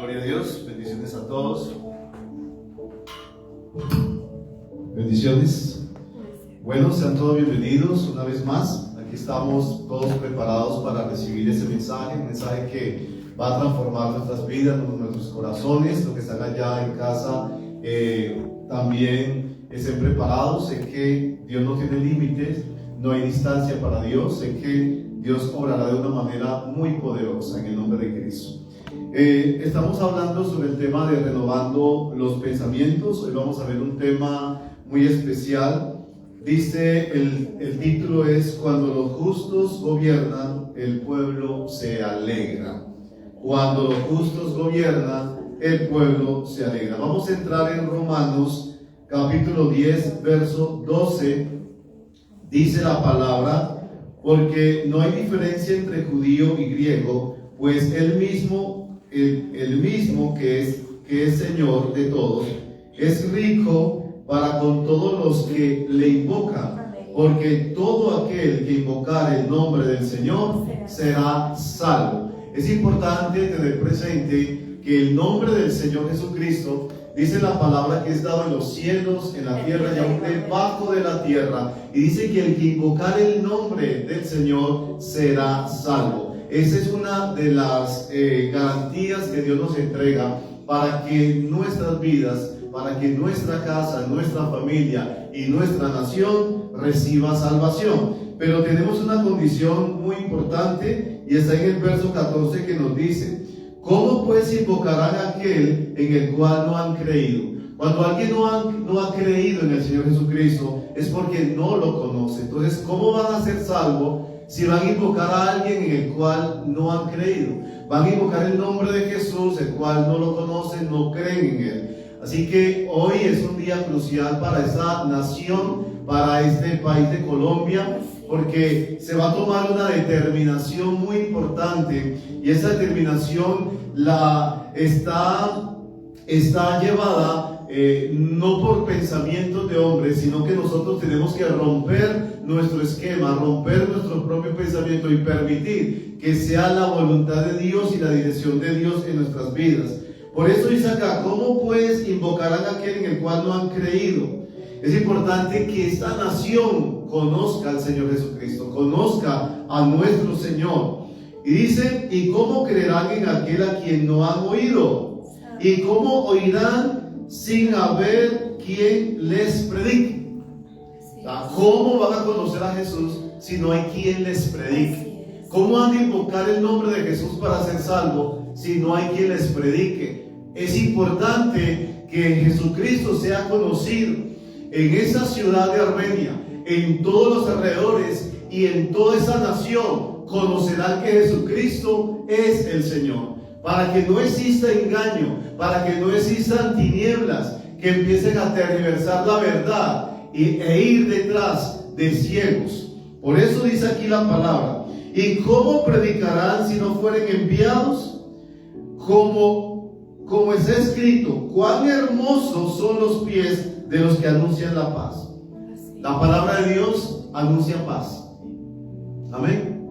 Gloria a Dios, bendiciones a todos. Bendiciones. Bueno, sean todos bienvenidos una vez más. Aquí estamos todos preparados para recibir ese mensaje, un mensaje que va a transformar nuestras vidas, nuestros corazones. Los que están allá en casa también estén preparados. Sé que Dios no tiene límites, no hay distancia para Dios. Sé que Dios obrará de una manera muy poderosa en el nombre de Cristo. Estamos hablando sobre el tema de renovando los pensamientos. Hoy vamos a ver un tema muy especial. Dice, el título es: cuando los justos gobiernan, el pueblo se alegra. Cuando los justos gobiernan, el pueblo se alegra. Vamos a entrar en Romanos capítulo 10, verso 12. Dice la palabra: porque no hay diferencia entre judío y griego, pues el mismo que es Señor de todos, es rico para con todos los que le invocan, porque todo aquel que invocar el nombre del Señor será salvo. Es importante tener presente que el nombre del Señor Jesucristo, dice la palabra, que es dado en los cielos, en la tierra y aún debajo de la tierra, y dice que el que invocar el nombre del Señor será salvo. Esa es una de las garantías que Dios nos entrega para que nuestras vidas, para que nuestra casa, nuestra familia y nuestra nación reciba salvación. Pero tenemos una condición muy importante, y está en el verso 14, que nos dice: ¿cómo pues invocarán a aquel en el cual no han creído? Cuando alguien no ha creído en el Señor Jesucristo, es porque no lo conoce. Entonces, ¿cómo van a ser salvos si van a invocar a alguien en el cual no han creído? Van a invocar el nombre de Jesús, el cual no lo conocen, no creen en Él. Así que hoy es un día crucial para esta nación, para este país de Colombia, porque se va a tomar una determinación muy importante, y esa determinación está llevada no por pensamientos de hombres, sino que nosotros tenemos que romper nuestro esquema, romper nuestro propio pensamiento y permitir que sea la voluntad de Dios y la dirección de Dios en nuestras vidas. Por eso dice acá: ¿cómo pues invocarán a aquel en el cual no han creído? Es importante que esta nación conozca al Señor Jesucristo, conozca a nuestro Señor. Y dice: ¿y cómo creerán en aquel a quien no han oído? ¿Y cómo oirán sin haber quien les predique? ¿Cómo van a conocer a Jesús si no hay quien les predique? ¿Cómo han de invocar el nombre de Jesús para ser salvo si no hay quien les predique? Es importante que Jesucristo sea conocido en esa ciudad de Armenia, en todos los alrededores y en toda esa nación. Conocerán que Jesucristo es el Señor, para que no exista engaño, para que no existan tinieblas que empiecen a tergiversar la verdad e ir detrás de ciegos. Por eso dice aquí la palabra: ¿y cómo predicarán si no fueren enviados? Como está escrito: cuán hermosos son los pies de los que anuncian la paz. La palabra de Dios anuncia paz. Amén.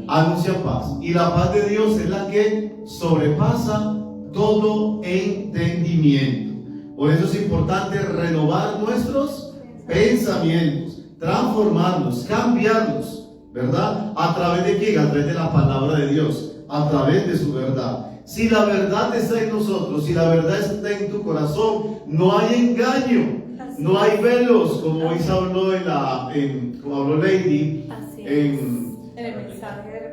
Anuncia paz. Y la paz de Dios es la que sobrepasa todo entendimiento. Por eso es importante renovar nuestros pensamientos, transformarlos, cambiarlos, ¿verdad? ¿A través de qué? A través de la palabra de Dios, a través de su verdad. Si la verdad está en nosotros, si la verdad está en tu corazón, no hay engaño, no hay velos, como hoy se habló como habló Lady en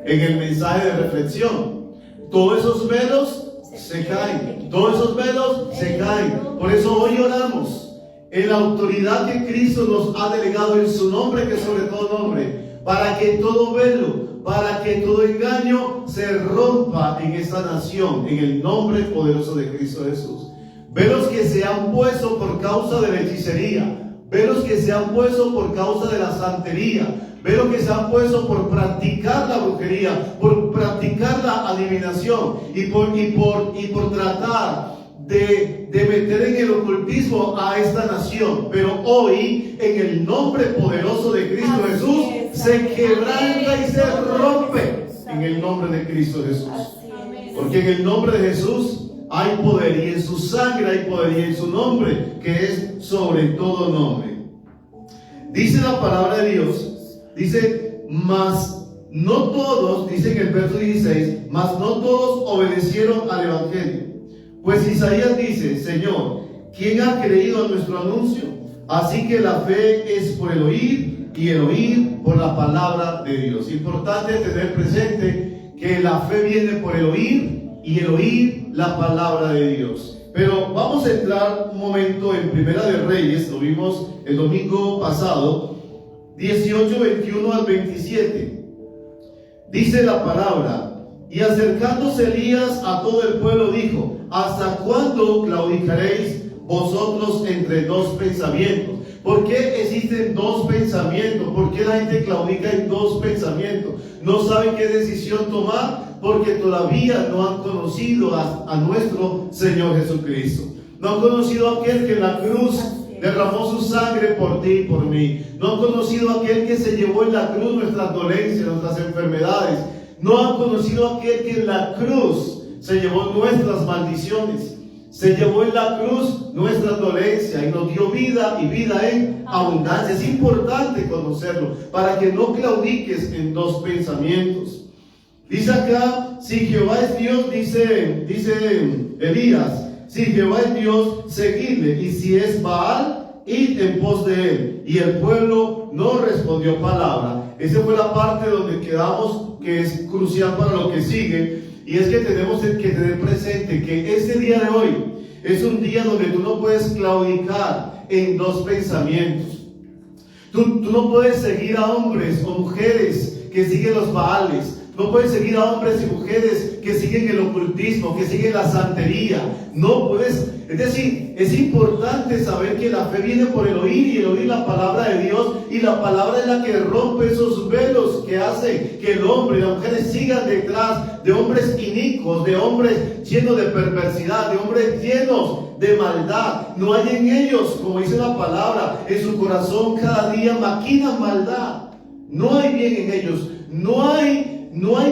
el mensaje de reflexión. Todos esos velos se caen, todos esos velos se caen. Por eso hoy oramos en la autoridad que Cristo nos ha delegado en su nombre, que es sobre todo nombre, para que todo velo, para que todo engaño se rompa en esta nación, en el nombre poderoso de Cristo Jesús. Velos que se han puesto por causa de la hechicería, velos que se han puesto por causa de la santería, velos que se han puesto por practicar la brujería, por practicar la adivinación y por tratar de meter en el ocultismo a esta nación. Pero hoy, en el nombre poderoso de Cristo Jesús, se quebranta y se rompe en el nombre de Cristo Jesús. Porque en el nombre de Jesús hay poder, y en su sangre hay poder, y en su nombre, que es sobre todo nombre. Dice la palabra de Dios, dice, mas no todos, dice en el verso 16, mas no todos obedecieron al evangelio. Pues Isaías dice, Señor, ¿quién ha creído a nuestro anuncio? Así que la fe es por el oír, y el oír por la palabra de Dios. Importante tener presente que la fe viene por el oír, y el oír la palabra de Dios. Pero vamos a entrar un momento en Primera de Reyes, lo vimos el domingo pasado, 18, 21 al 27. Dice la palabra, y acercándose Elías a todo el pueblo dijo, ¿hasta cuándo claudicaréis vosotros entre dos pensamientos? ¿Por qué existen dos pensamientos? ¿Por qué la gente claudica en dos pensamientos? ¿No saben qué decisión tomar? Porque todavía no han conocido a nuestro Señor Jesucristo. No han conocido a aquel que en la cruz derramó su sangre por ti y por mí. No han conocido a aquel que se llevó en la cruz nuestras dolencias, nuestras enfermedades. No han conocido a aquel que en la cruz se llevó nuestras maldiciones. Se llevó en la cruz nuestra dolencia y nos dio vida y vida en abundancia. Es importante conocerlo para que no claudiques en dos pensamientos. Dice acá, si Jehová es Dios, dice Elías, si Jehová es Dios, seguidle, y si es Baal, id en pos de él. Y el pueblo no respondió palabra. Esa fue la parte donde quedamos, que es crucial para lo que sigue. Y es que tenemos que tener presente que este día de hoy es un día donde tú no puedes claudicar en dos pensamientos. Tú no puedes seguir a hombres o mujeres que siguen los Baales. No puedes seguir a hombres y mujeres que siguen el ocultismo, que siguen la santería. No puedes. Es decir, es importante saber que la fe viene por el oír, y el oír la palabra de Dios, y la palabra es la que rompe esos velos que hace que el hombre y las mujeres sigan detrás de hombres inicuos, de hombres llenos de perversidad, de hombres llenos de maldad. No hay en ellos, como dice la palabra, en su corazón cada día maquinan maldad. No hay bien en ellos, no hay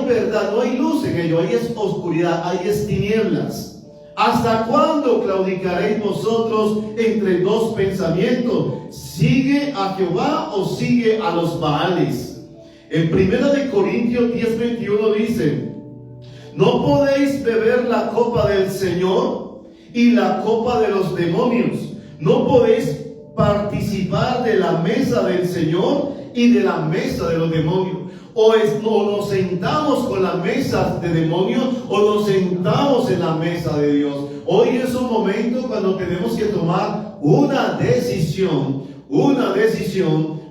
verdad, no hay luz en ellos, ahí es oscuridad, ahí es tinieblas. ¿Hasta cuándo claudicaréis vosotros entre dos pensamientos? ¿Sigue a Jehová o sigue a los Baales? En 1 Corintios 10:21 dice, no podéis beber la copa del Señor y la copa de los demonios. No podéis participar de la mesa del Señor y de la mesa de los demonios. O nos sentamos con la mesa de demonios, o nos sentamos en la mesa de Dios. Hoy es un momento cuando tenemos que tomar una decisión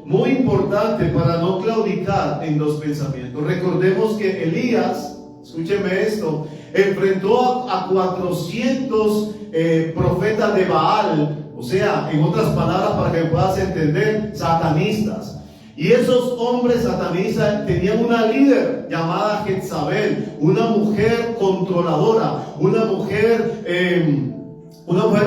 muy importante para no claudicar en dos pensamientos. Recordemos que Elías, escúcheme esto, enfrentó a 400 profetas de Baal, o sea, en otras palabras, para que puedas entender, satanistas. Y esos hombres satanistas tenían una líder llamada Jezabel, una mujer controladora, una mujer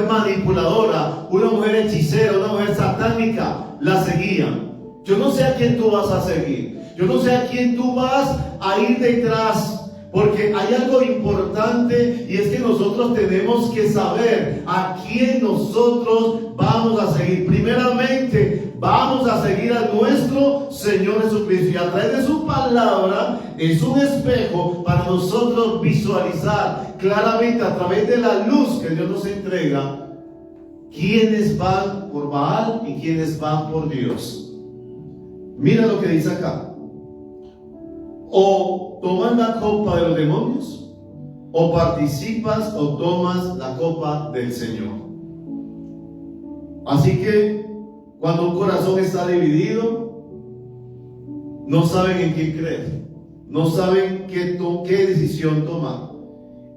manipuladora, una mujer hechicera, una mujer satánica. La seguían. Yo no sé a quién tú vas a seguir, yo no sé a quién tú vas a ir detrás. Porque hay algo importante, y es que nosotros tenemos que saber a quién nosotros vamos a seguir. Primeramente, vamos a seguir a nuestro Señor Jesucristo, y a través de su palabra es un espejo para nosotros visualizar claramente, a través de la luz que Dios nos entrega, quiénes van por Baal y quiénes van por Dios. Mira lo que dice acá. O toman la copa de los demonios, o participas o tomas la copa del Señor. Así que cuando un corazón está dividido, no saben en quién creer, no saben qué decisión tomar.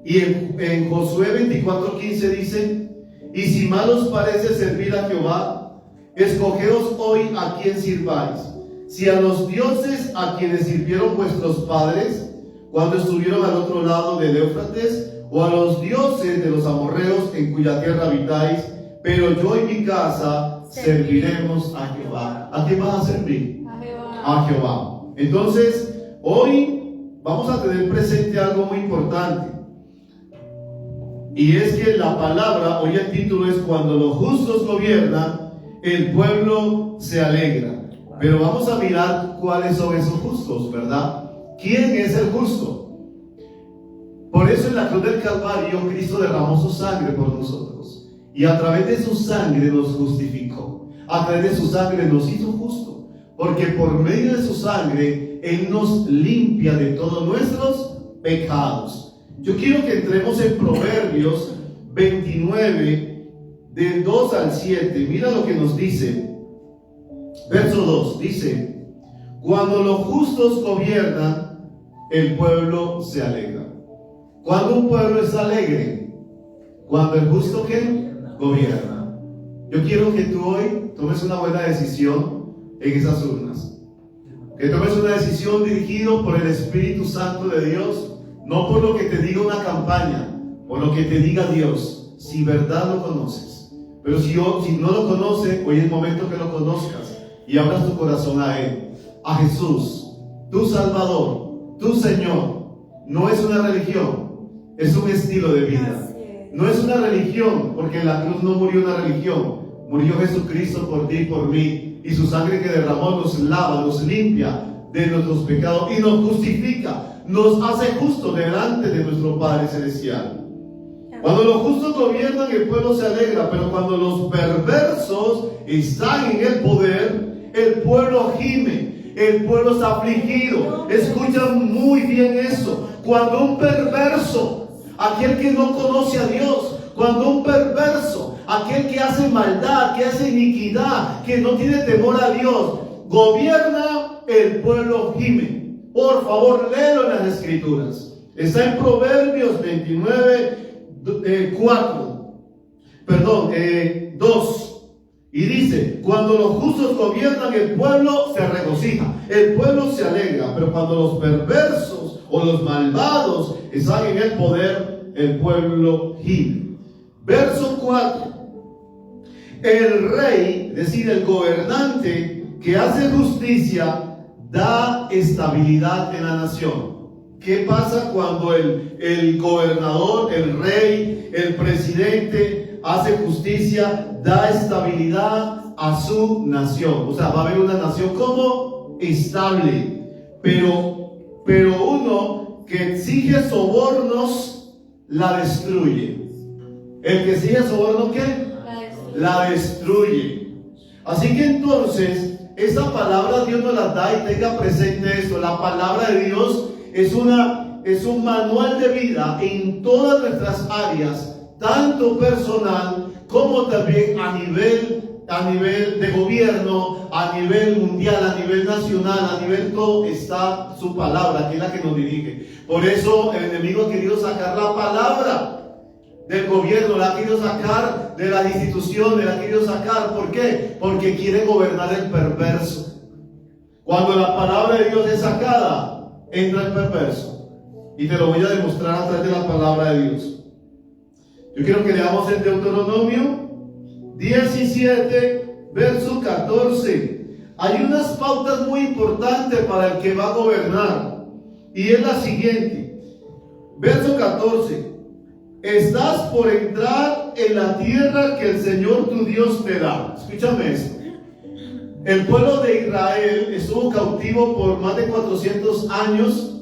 Y en Josué 24:15 dice, y si mal os parece servir a Jehová, escogeos hoy a quién sirváis. Si a los dioses a quienes sirvieron vuestros padres cuando estuvieron al otro lado del Éufrates, o a los dioses de los amorreos en cuya tierra habitáis, pero yo y mi casa serviremos a Jehová. ¿A quién vas a servir? A Jehová. Entonces, hoy vamos a tener presente algo muy importante. Y es que la palabra, hoy el título es Cuando los justos gobiernan, el pueblo se alegra. Pero vamos a mirar cuáles son esos justos, ¿verdad? ¿Quién es el justo? Por eso en la cruz del Calvario Cristo derramó su sangre por nosotros. Y a través de su sangre nos justificó. A través de su sangre nos hizo justos. Porque por medio de su sangre Él nos limpia de todos nuestros pecados. Yo quiero que entremos en Proverbios 29, del 2 al 7. Mira lo que nos dice. Verso 2 dice: cuando los justos gobiernan, el pueblo se alegra. Cuando un pueblo es alegre, cuando el justo ¿qué? Gobierna. Yo quiero que tú hoy tomes una buena decisión en esas urnas. Que tomes una decisión dirigido por el Espíritu Santo de Dios, no por lo que te diga una campaña, por lo que te diga Dios, si verdad lo conoces. Pero si no lo conoces, hoy es el momento que lo conozcas y abras tu corazón a Él, a Jesús, tu Salvador, tu Señor. No es una religión, es un estilo de vida. No es una religión, porque en la cruz no murió una religión, murió Jesucristo por ti y por mí, y su sangre que derramó nos lava, nos limpia de nuestros pecados y nos justifica, nos hace justos delante de nuestro Padre Celestial. Cuando los justos gobiernan, el pueblo se alegra, pero cuando los perversos están en el poder, el pueblo gime, el pueblo está afligido. Escucha muy bien eso. Cuando un perverso, aquel que no conoce a Dios, cuando un perverso, aquel que hace maldad, que hace iniquidad, que no tiene temor a Dios, gobierna, el pueblo gime. Por favor, léelo en las Escrituras. Está en Proverbios 29, 2. Y dice: cuando los justos gobiernan, el pueblo se regocija, el pueblo se alegra. Pero cuando los perversos o los malvados están en el poder, el pueblo gime. Verso 4. El rey, es decir, el gobernante que hace justicia, da estabilidad en la nación. ¿Qué pasa cuando el gobernador, el rey, el presidente hace justicia? Da estabilidad a su nación. O sea, va a haber una nación como estable. Pero uno que exige sobornos la destruye. El que exige soborno, ¿qué? La destruye. Así que entonces, esta palabra Dios nos la da, y tenga presente esto. La palabra de Dios es un manual de vida en todas nuestras áreas, tanto personal como también a nivel de gobierno, a nivel mundial, a nivel nacional, a nivel todo está su palabra, que es la que nos dirige. Por eso el enemigo ha querido sacar la palabra del gobierno, la ha querido sacar de las instituciones, la ha querido sacar. ¿Por qué? Porque quiere gobernar el perverso. Cuando la palabra de Dios es sacada, entra el perverso. Y te lo voy a demostrar a través de la palabra de Dios. Yo quiero que leamos el Deuteronomio 17, verso 14. Hay unas pautas muy importantes para el que va a gobernar. Y es la siguiente. Verso 14. Estás por entrar en la tierra que el Señor tu Dios te da. Escúchame esto. El pueblo de Israel estuvo cautivo por más de 400 años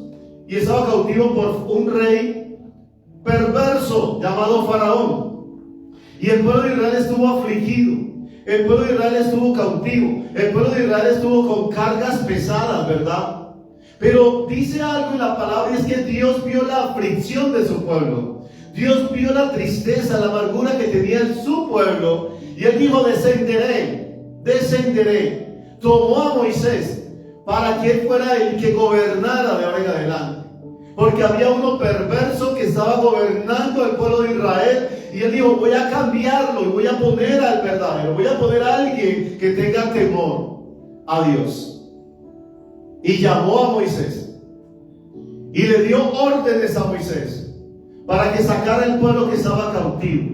y estaba cautivo por un rey perverso llamado Faraón. Y el pueblo de Israel estuvo afligido. El pueblo de Israel estuvo cautivo. El pueblo de Israel estuvo con cargas pesadas, ¿verdad? Pero dice algo en la palabra, y es que Dios vio la aflicción de su pueblo. Dios vio la tristeza, la amargura que tenía en su pueblo, y Él dijo: descenderé. Tomó a Moisés para que él fuera el que gobernara de ahora en adelante, porque había uno perverso que estaba gobernando al pueblo de Israel, y Él dijo: voy a cambiarlo y voy a poner al verdadero, voy a poner a alguien que tenga temor a Dios. Y llamó a Moisés y le dio órdenes a Moisés para que sacara el pueblo que estaba cautivo.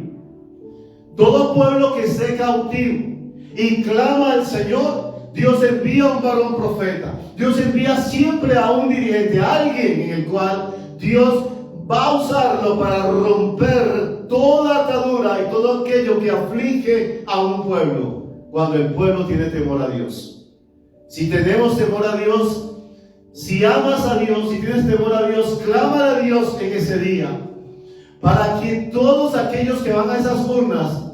Todo pueblo que esté cautivo y clama al Señor, Dios envía a un varón profeta. Dios envía siempre a un dirigente, a alguien en el cual Dios va a usarlo para romper toda atadura y todo aquello que aflige a un pueblo, cuando el pueblo tiene temor a Dios. Si tenemos temor a Dios, si amas a Dios, si tienes temor a Dios, clama a Dios en ese día, para que todos aquellos que van a esas urnas,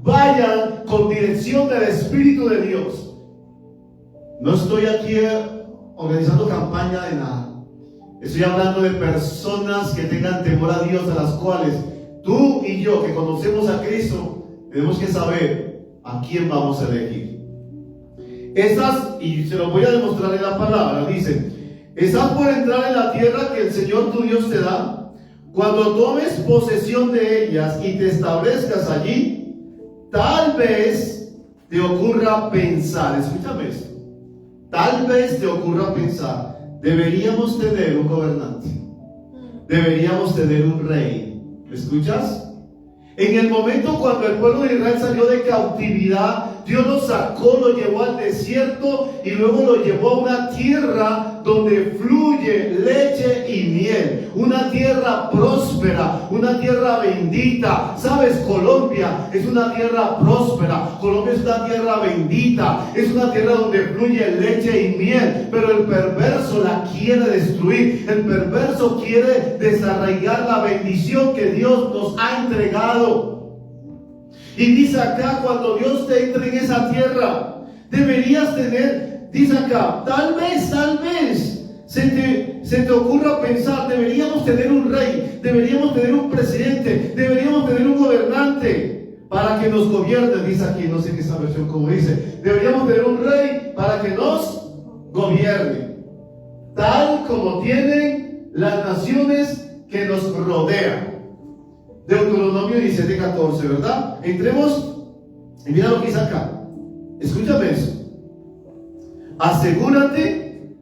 vayan con dirección del Espíritu de Dios. No estoy aquí organizando campaña de nada. Estoy hablando de personas que tengan temor a Dios, a las cuales tú y yo, que conocemos a Cristo, tenemos que saber a quién vamos a elegir. Estas, y se lo voy a demostrar en la palabra, dice: estás por entrar en la tierra que el Señor tu Dios te da. Cuando tomes posesión de ellas y te establezcas allí, tal vez te ocurra pensar, escúchame esto, tal vez te ocurra pensar, deberíamos tener un gobernante, deberíamos tener un rey. ¿Me escuchas? En el momento cuando el pueblo de Israel salió de cautividad, Dios lo sacó, lo llevó al desierto y luego lo llevó a una tierra donde fluye leche y miel, una tierra próspera, una tierra bendita. ¿Sabes? Colombia es una tierra próspera, Colombia es una tierra bendita, es una tierra donde fluye leche y miel, pero el perverso la quiere destruir, el perverso quiere desarraigar la bendición que Dios nos ha entregado. Y dice acá, cuando Dios te entre en esa tierra, deberías tener, dice acá, tal vez se te ocurra pensar, deberíamos tener un rey, deberíamos tener un presidente, deberíamos tener un gobernante para que nos gobierne. Dice aquí, no sé en esta versión como dice, deberíamos tener un rey para que nos gobierne, tal como tienen las naciones que nos rodean. Deuteronomio 17:14, ¿verdad? Entremos y mira lo que dice acá. Escúchame eso. Asegúrate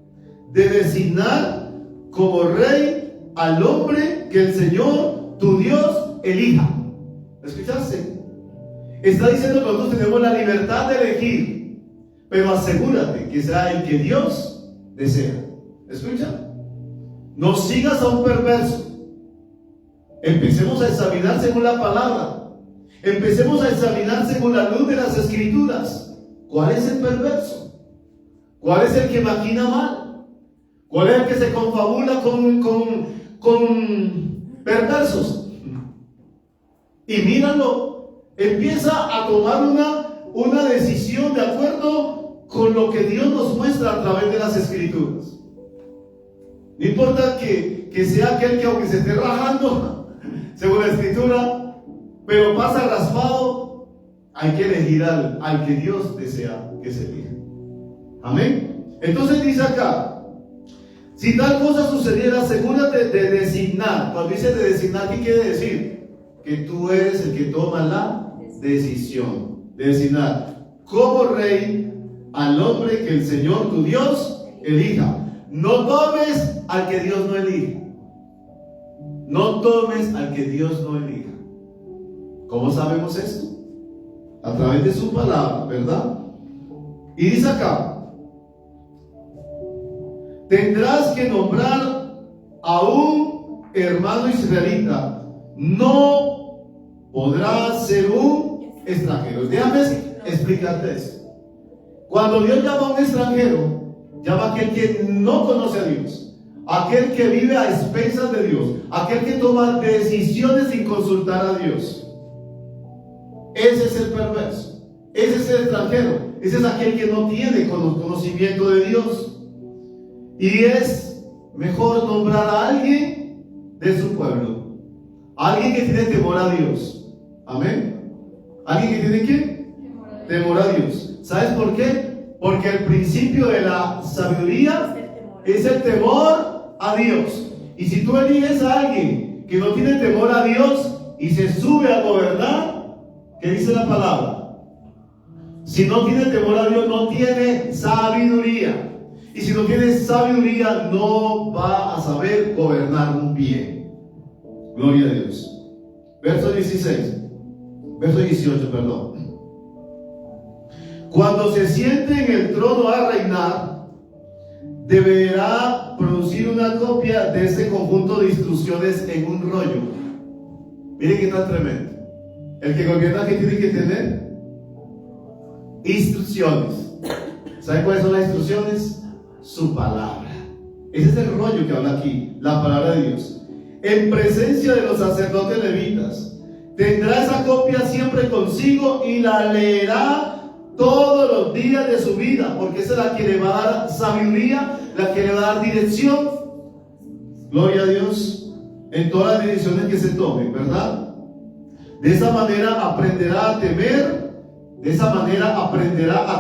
de designar como rey al hombre que el Señor, tu Dios, elija. ¿Escuchaste? Está diciendo que nosotros tenemos la libertad de elegir, pero asegúrate que sea el que Dios desea. ¿Escucha? No sigas a un perverso. Empecemos a examinar según la palabra. Empecemos a examinar según la luz de las Escrituras. ¿Cuál es el perverso? ¿Cuál es el que maquina mal? ¿Cuál es el que se confabula con perversos? Y míralo, empieza a tomar una decisión de acuerdo con lo que Dios nos muestra a través de las Escrituras. No importa que sea aquel que, aunque se esté rajando según la Escritura, pero pasa raspado, hay que elegir al que Dios desea que se elija. Amén. Entonces dice acá: si tal cosa sucediera, asegúrate de designar. Cuando dice de designar, ¿qué quiere decir? Que tú eres el que toma la decisión de designar como rey al hombre que el Señor tu Dios elija. No tomes al que Dios no elija. No tomes al que Dios no elija. ¿Cómo sabemos esto? A través de su palabra, ¿verdad? Y dice acá: tendrás que nombrar a un hermano israelita. No podrá ser un extranjero. Déjame explicarte esto. Cuando Dios llama a un extranjero, llama a aquel que no conoce a Dios, aquel que vive a expensas de Dios, aquel que toma decisiones sin consultar a Dios. Ese es el perverso, ese es el extranjero, ese es aquel que no tiene conocimiento de Dios. Y es mejor nombrar a alguien de su pueblo, alguien que tiene temor a Dios. Amén. ¿Alguien que tiene qué? Temor a Dios. ¿Sabes por qué? Porque el principio de la sabiduría es el temor a Dios. Y si tú eliges a alguien que no tiene temor a Dios y se sube a gobernar, ¿qué dice la palabra? Si no tiene temor a Dios, no tiene sabiduría. Y si no tiene sabiduría, no va a saber gobernar bien. Gloria a Dios. Verso 18, perdón. Cuando se siente en el trono a reinar, deberá producir una copia de ese conjunto de instrucciones en un rollo. Miren qué tan tremendo. El que gobierna, ¿qué tiene que tener? Instrucciones. ¿Saben cuáles son las instrucciones? Su palabra. Ese es el rollo que habla aquí, la palabra de Dios. En presencia de los sacerdotes levitas, tendrá esa copia siempre consigo y la leerá todos los días de su vida, porque esa es la que le va a dar sabiduría, la que le va a dar dirección. Gloria a Dios en todas las decisiones que se tomen, ¿verdad? De esa manera aprenderá a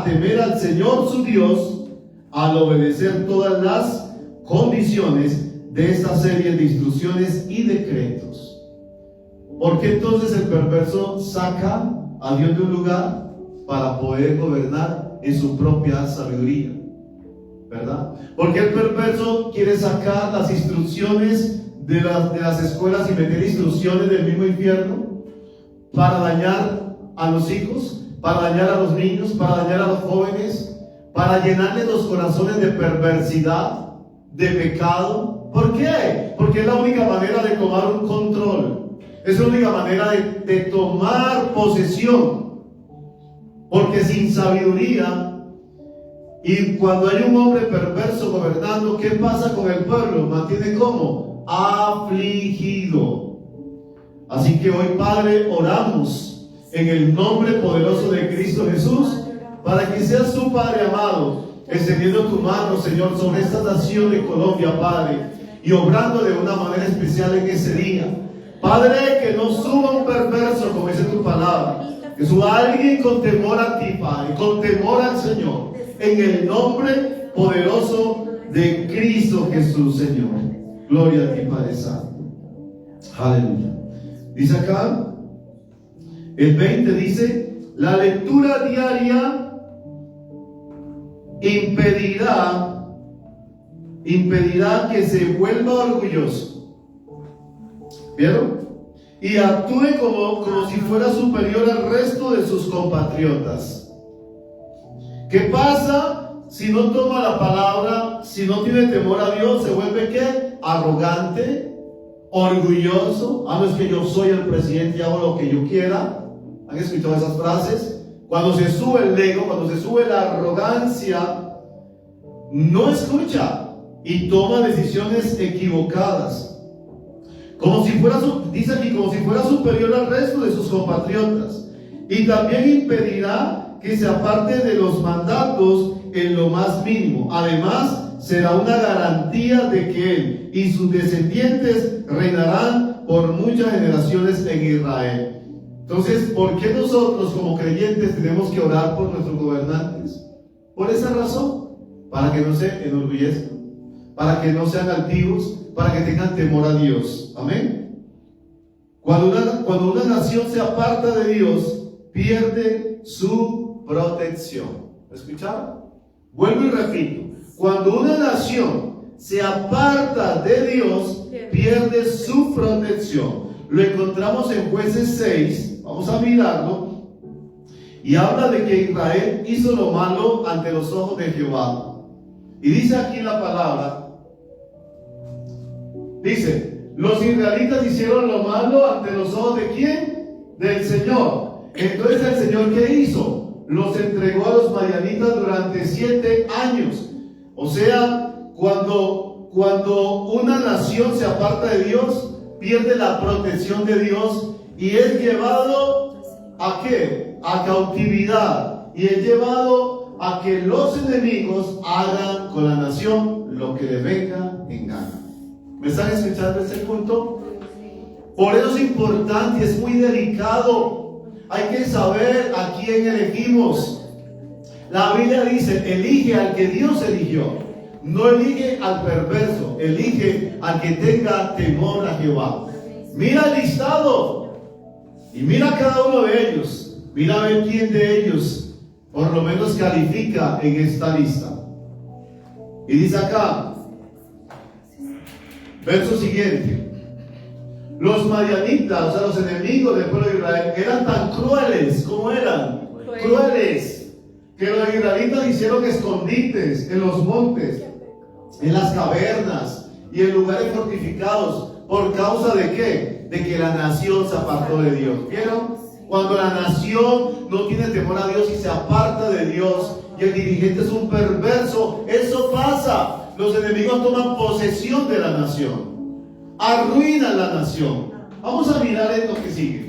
temer, al Señor su Dios, al obedecer todas las condiciones de esta serie de instrucciones y decretos. ¿Por qué entonces el perverso saca a Dios de un lugar? Para poder gobernar en su propia sabiduría, ¿verdad? Porque el perverso quiere sacar las instrucciones de las escuelas y meter instrucciones del mismo infierno para dañar a los hijos, para dañar a los niños, para dañar a los jóvenes, para llenarles los corazones de perversidad, de pecado. ¿Por qué? Porque es la única manera de tomar un control, es la única manera de tomar posesión. Porque sin sabiduría, y cuando hay un hombre perverso gobernando, ¿qué pasa con el pueblo? Mantiene como afligido. Así que hoy, Padre, oramos en el nombre poderoso de Cristo Jesús, para que seas tú, Padre amado, extendiendo tu mano, Señor, sobre esta nación de Colombia, Padre, y obrando de una manera especial en ese día. Padre, que no suba un perverso, como dice tu palabra, que suba alguien con temor a ti, Padre, con temor al Señor, en el nombre poderoso de Cristo Jesús, Señor. Gloria a ti, Padre Santo. Aleluya. Dice acá, el 20 dice, la lectura diaria impedirá que se vuelva orgulloso. ¿Vieron? Y actúe como si fuera superior al resto de sus compatriotas. ¿Qué pasa si no toma la palabra, si no tiene temor a Dios? ¿Se vuelve qué? Arrogante, orgulloso. No es que yo soy el presidente y hago lo que yo quiera. ¿Han escuchado esas frases? Cuando se sube el ego, cuando se sube la arrogancia, no escucha y toma decisiones equivocadas. Como si fuera, dice aquí, como si fuera superior al resto de sus compatriotas. Y también impedirá que se aparte de los mandatos en lo más mínimo. Además, será una garantía de que él y sus descendientes reinarán por muchas generaciones en Israel. Entonces, ¿por qué nosotros como creyentes tenemos que orar por nuestros gobernantes? Por esa razón, para que no se enorgullezcan, para que no sean altivos, para que tengan temor a Dios. Amén. Cuando una nación se aparta de Dios, pierde su protección. ¿Escucharon? Vuelvo y repito. Cuando una nación se aparta de Dios, pierde su protección. Lo encontramos en Jueces 6. Vamos a mirarlo. Y habla de que Israel hizo lo malo ante los ojos de Jehová. Y dice aquí la palabra. Dice, los israelitas hicieron lo malo ante los ojos ¿de quién? Del Señor. Entonces el Señor, ¿qué hizo? Los entregó a los madianitas durante 7 años. O sea, cuando una nación se aparta de Dios, pierde la protección de Dios y es llevado ¿a qué? A cautividad. Y es llevado a que los enemigos hagan con la nación lo que le venga en gana. ¿Me están escuchando ese punto? Por eso es importante y es muy delicado. Hay que saber a quién elegimos. La Biblia dice, elige al que Dios eligió. No elige al perverso, elige al que tenga temor a Jehová. Mira el listado y mira cada uno de ellos. Mira a ver quién de ellos por lo menos califica en esta lista. Y dice acá, verso siguiente. Los madianitas, o sea, los enemigos del pueblo de Israel, eran tan crueles. ¿Cómo eran? Crueles. Que los israelitas hicieron escondites en los montes, en las cavernas y en lugares fortificados. ¿Por causa de qué? De que la nación se apartó de Dios. ¿Vieron? Cuando la nación no tiene temor a Dios y se aparta de Dios y el dirigente es un perverso, eso pasa. Los enemigos toman posesión de la nación, arruinan la nación. Vamos a mirar esto que sigue.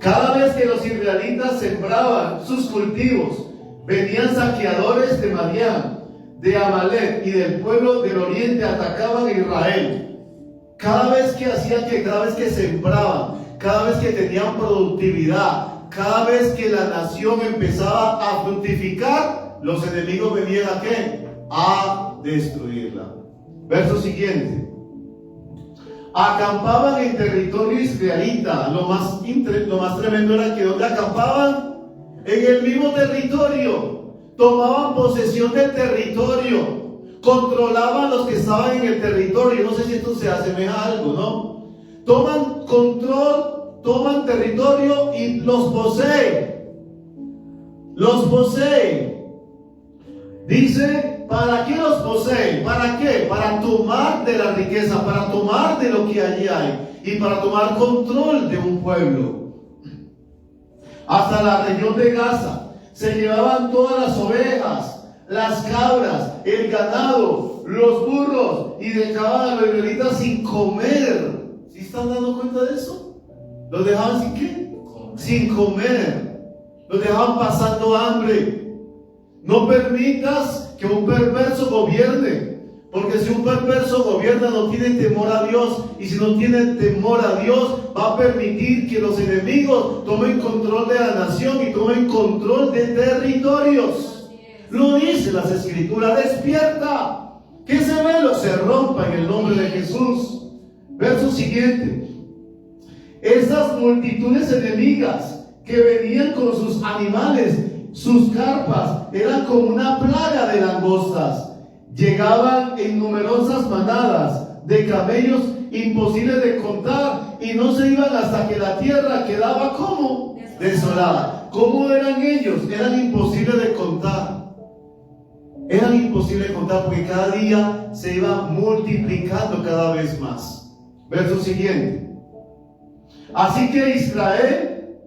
Cada vez que los israelitas sembraban sus cultivos, venían saqueadores de Madián, de Amalek y del pueblo del oriente, atacaban a Israel. Cada vez que sembraban, cada vez que tenían productividad, cada vez que la nación empezaba a fructificar, los enemigos venían ¿a qué? A destruirla. Verso siguiente. Acampaban en territorio israelita. Lo más tremendo era que ¿dónde acampaban? En el mismo territorio. Tomaban posesión del territorio. Controlaban los que estaban en el territorio. No sé si esto se asemeja a algo, ¿no? Toman control, toman territorio y los poseen. Los poseen. Dice, ¿para qué los poseen? ¿Para qué? Para tomar de la riqueza, para tomar de lo que allí hay y para tomar control de un pueblo. Hasta la región de Gaza se llevaban todas las ovejas, las cabras, el ganado, los burros y dejaban a los israelitas sin comer. ¿Sí están dando cuenta de eso? ¿Los dejaban sin qué? Sin comer. Los dejaban pasando hambre. No permitas que un perverso gobierne, porque si un perverso gobierna no tiene temor a Dios, y si no tiene temor a Dios va a permitir que los enemigos tomen control de la nación y tomen control de territorios. Lo dice las Escrituras. Despierta, que ese velo se rompa en el nombre de Jesús. Verso siguiente. Esas multitudes enemigas que venían con sus animales, sus carpas, eran como una plaga de langostas. Llegaban en numerosas manadas de camellos imposibles de contar y no se iban hasta que la tierra quedaba como desolada. ¿Cómo eran ellos? Eran imposibles de contar. Eran imposibles de contar porque cada día se iba multiplicando cada vez más. Verso siguiente. Así que Israel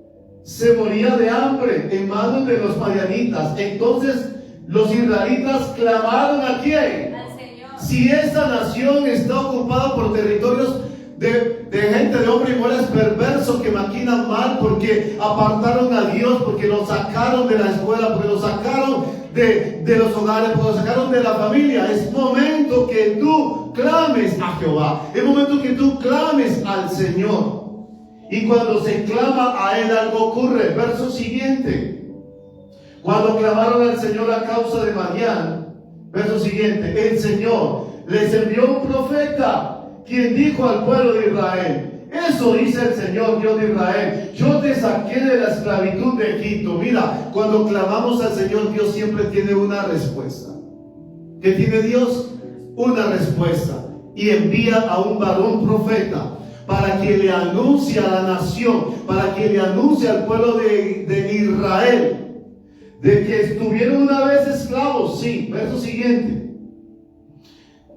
se moría de hambre en manos de los madianitas. Entonces los israelitas clamaron ¿a quién? Al Señor. Si esta nación está ocupada por territorios de gente, de hombres y mujeres perversos que maquinan mal, porque apartaron a Dios, porque los sacaron de la escuela, porque los sacaron de los hogares, porque los sacaron de la familia, es momento que tú clames a Jehová, es momento que tú clames al Señor. Y cuando se clama a Él, algo ocurre. Verso siguiente. Cuando clamaron al Señor a causa de Madián, verso siguiente, el Señor les envió un profeta, quien dijo al pueblo de Israel: eso dice el Señor, Dios de Israel, yo te saqué de la esclavitud de Egipto. Mira, cuando clamamos al Señor, Dios siempre tiene una respuesta. ¿Qué tiene Dios? Una respuesta. Y envía a un varón profeta para que le anuncie a la nación, para que le anuncie al pueblo de Israel, de que estuvieron una vez esclavos. Sí, verso siguiente.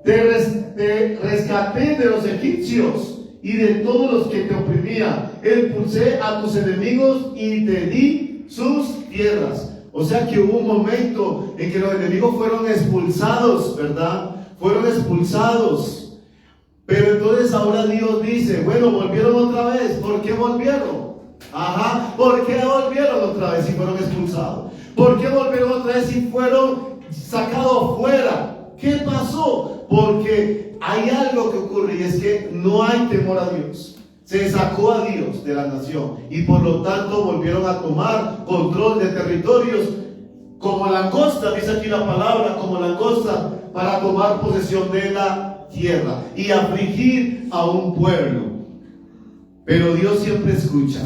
Te rescaté de los egipcios y de todos los que te oprimían. Expulsé a tus enemigos y te di sus tierras. O sea que hubo un momento en que los enemigos fueron expulsados, ¿verdad? Fueron expulsados. Pero entonces ahora Dios dice, bueno, volvieron otra vez. ¿Por qué volvieron? Ajá, ¿por qué volvieron otra vez si fueron expulsados? ¿Por qué volvieron otra vez si fueron sacados fuera? ¿Qué pasó? Porque hay algo que ocurre y es que no hay temor a Dios. Se sacó a Dios de la nación y por lo tanto volvieron a tomar control de territorios como langosta, dice aquí la palabra, como langosta, para tomar posesión de la tierra y afligir a un pueblo. Pero Dios siempre escucha.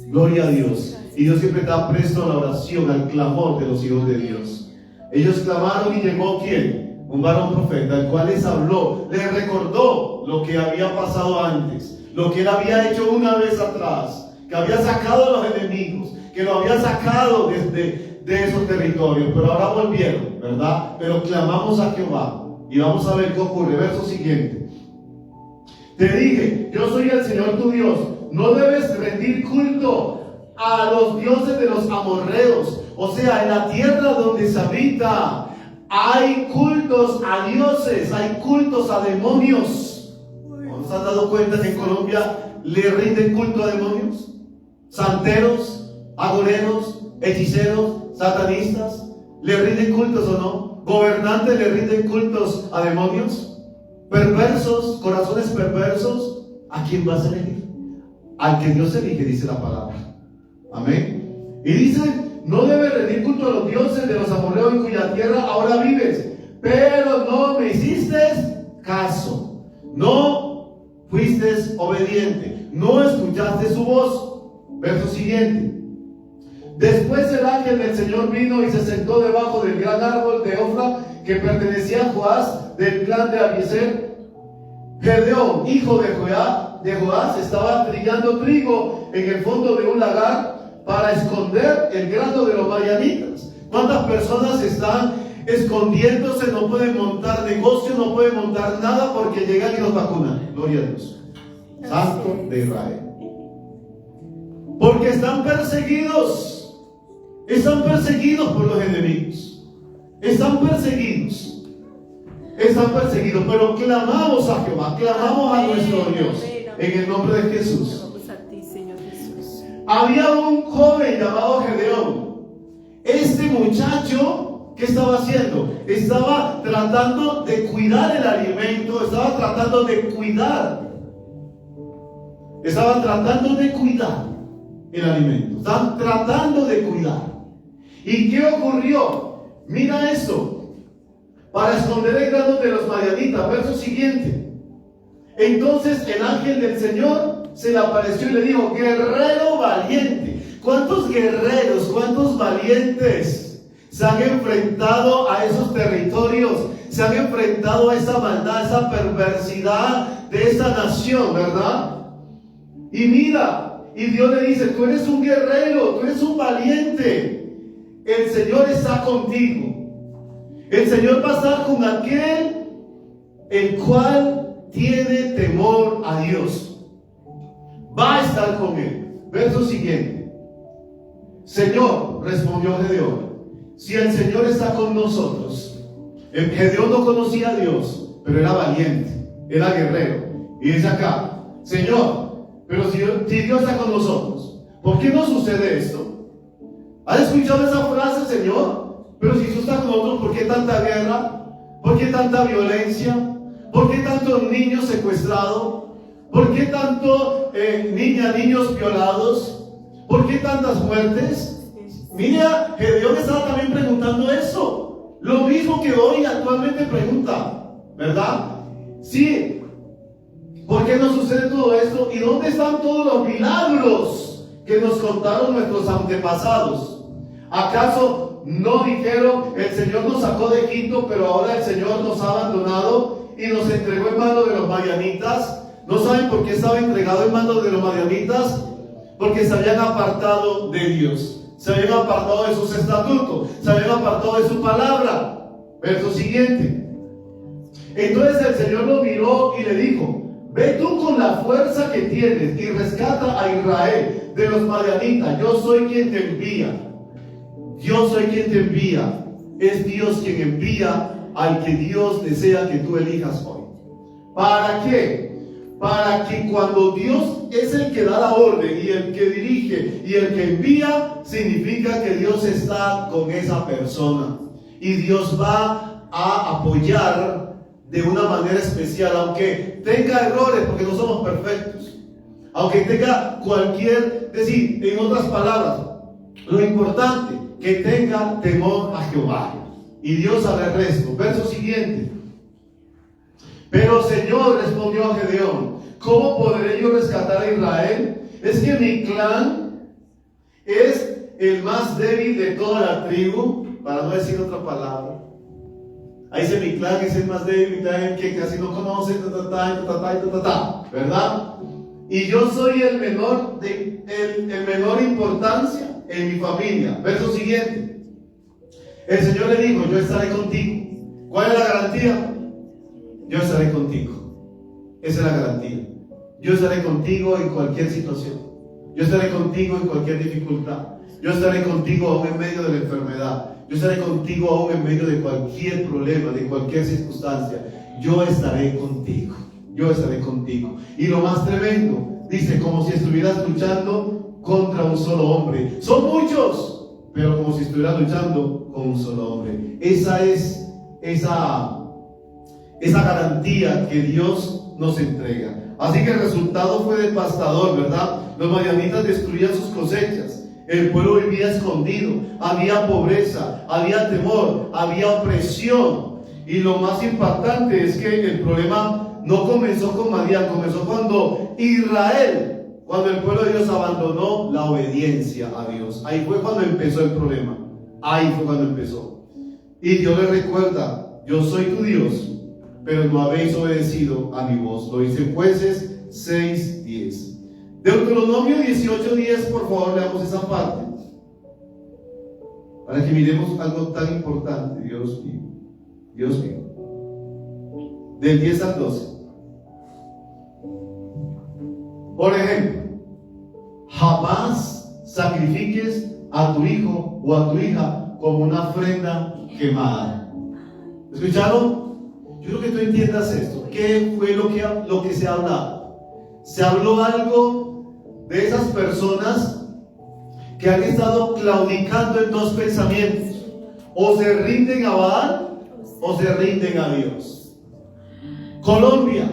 Gloria a Dios. Y Dios siempre está presto a la oración, al clamor de los hijos de Dios. Ellos clamaron y llegó ¿quién? Un varón profeta, el cual les habló, les recordó lo que había pasado antes, lo que él había hecho una vez atrás, que había sacado a los enemigos, que lo había sacado de esos territorios, pero ahora volvieron, ¿verdad? Pero clamamos a Jehová. Y vamos a ver qué ocurre. Verso siguiente. Te dije, yo soy el Señor tu Dios. No debes rendir culto a los dioses de los amorreos. O sea, en la tierra donde se habita hay cultos a dioses, hay cultos a demonios. ¿No se han dado cuenta que en Colombia le rinden culto a demonios? Santeros, agoreros, hechiceros, satanistas, ¿le rinden cultos o no? Gobernantes le rinden cultos a demonios. Perversos, corazones perversos, ¿a quién vas a elegir? Al que Dios elige, dice la palabra. Amén. Y dice, no debes rendir culto a los dioses de los amorreos en cuya tierra ahora vives, pero no me hiciste caso, no fuiste obediente, no escuchaste su voz. Verso siguiente. Después el ángel del Señor vino y se sentó debajo del gran árbol de Ofra que pertenecía a Joás del clan de Abiezer. Gedeón, hijo de Joás, estaba trillando trigo en el fondo de un lagar para esconder el grano de los madianitas. ¿Cuántas personas están escondiéndose? No pueden montar negocio, no pueden montar nada porque llegan y los vacunan. Gloria a Dios. Santo de Israel. Porque están perseguidos por los enemigos. Están perseguidos, pero clamamos a Jehová, clamamos a nuestro Dios, en el nombre de Jesús. Había un joven llamado Gedeón. Este muchacho, ¿qué estaba haciendo? Estaba tratando de cuidar el alimento, estaba tratando de cuidar el alimento, estaban tratando de cuidar. ¿Y qué ocurrió? Mira esto. Para esconder el grano de los madianitas, verso siguiente. Entonces el ángel del Señor se le apareció y le dijo: guerrero valiente. ¿Cuántos guerreros, cuántos valientes se han enfrentado a esos territorios? Se han enfrentado a esa maldad, a esa perversidad de esta nación, ¿verdad? Y mira, y Dios le dice: tú eres un guerrero, tú eres un valiente. El Señor está contigo. El Señor va a estar con aquel el cual tiene temor a Dios. Va a estar con él. Verso siguiente. Señor, respondió Gedeón, si el Señor está con nosotros. Gedeón no conocía a Dios, pero era valiente, era guerrero. Y dice acá: Señor, pero si Dios está con nosotros, ¿por qué no sucede esto? ¿Has escuchado esa frase, Señor? Pero si Jesús está con nosotros, ¿por qué tanta guerra? ¿Por qué tanta violencia? ¿Por qué tantos niños secuestrados? ¿Por qué tanto niños violados? ¿Por qué tantas muertes? Mira, Gedeón estaba también preguntando eso. Lo mismo que hoy actualmente pregunta, ¿verdad? Sí. ¿Por qué no sucede todo esto? ¿Y dónde están todos los milagros que nos contaron nuestros antepasados? ¿Acaso no dijeron: el Señor nos sacó de Egipto, pero ahora el Señor nos ha abandonado y nos entregó en manos de los madianitas? ¿No saben por qué estaba entregado en manos de los madianitas? Porque se habían apartado de Dios, se habían apartado de sus estatutos, se habían apartado de su palabra. Verso siguiente. Entonces el Señor lo miró y le dijo: ve tú con la fuerza que tienes y rescata a Israel de los madianitas. Yo soy quien te envía. Yo soy quien te envía. Es Dios quien envía al que Dios desea que tú elijas hoy. ¿Para qué? Para que cuando Dios es el que da la orden y el que dirige y el que envía, significa que Dios está con esa persona. Y Dios va a apoyar de una manera especial, aunque tenga errores, porque no somos perfectos. Aunque tenga decir, en otras palabras, lo importante, que tenga temor a Jehová. Y Dios hará el resto. Verso siguiente. Pero Señor, respondió a Gedeón, ¿cómo podré yo rescatar a Israel? Es que mi clan es el más débil de toda la tribu, para no decir otra palabra. Ahí dice: mi clan es el más débil, que casi no conoce, ¿verdad? Y yo soy el menor importancia en mi familia. Verso siguiente. El Señor le dijo: yo estaré contigo. ¿Cuál es la garantía? Yo estaré contigo. Esa es la garantía. Yo estaré contigo en cualquier situación. Yo estaré contigo en cualquier dificultad. Yo estaré contigo aún en medio de la enfermedad. Yo estaré contigo aún en medio de cualquier problema, de cualquier circunstancia. Yo estaré contigo. Yo estaré contigo. Y lo más tremendo, dice, como si estuvieras luchando contra un solo hombre. Son muchos, pero como si estuvieras luchando con un solo hombre. Esa es esa garantía que Dios nos entrega. Así que el resultado fue devastador, ¿verdad? Los madianitas destruían sus cosechas. El pueblo vivía escondido. Había pobreza, había temor, había opresión. Y lo más impactante es que el problema no comenzó con Madián, comenzó cuando cuando el pueblo de Dios abandonó la obediencia a Dios. Ahí fue cuando empezó el problema. Ahí fue cuando empezó. Y Dios le recuerda, yo soy tu Dios, pero no habéis obedecido a mi voz. Lo dice en Jueces 6:10. Deuteronomio 18:10, por favor, leamos esa parte. Para que miremos algo tan importante, Dios mío. Dios mío. Del 10 al 12. Por ejemplo, jamás sacrifiques a tu hijo o a tu hija como una ofrenda quemada. ¿Escucharon? Yo creo que tú entiendas esto. ¿Qué fue lo que se habla? Se habló algo de esas personas que han estado claudicando en dos pensamientos. O se rinden a Baal o se rinden a Dios. Colombia,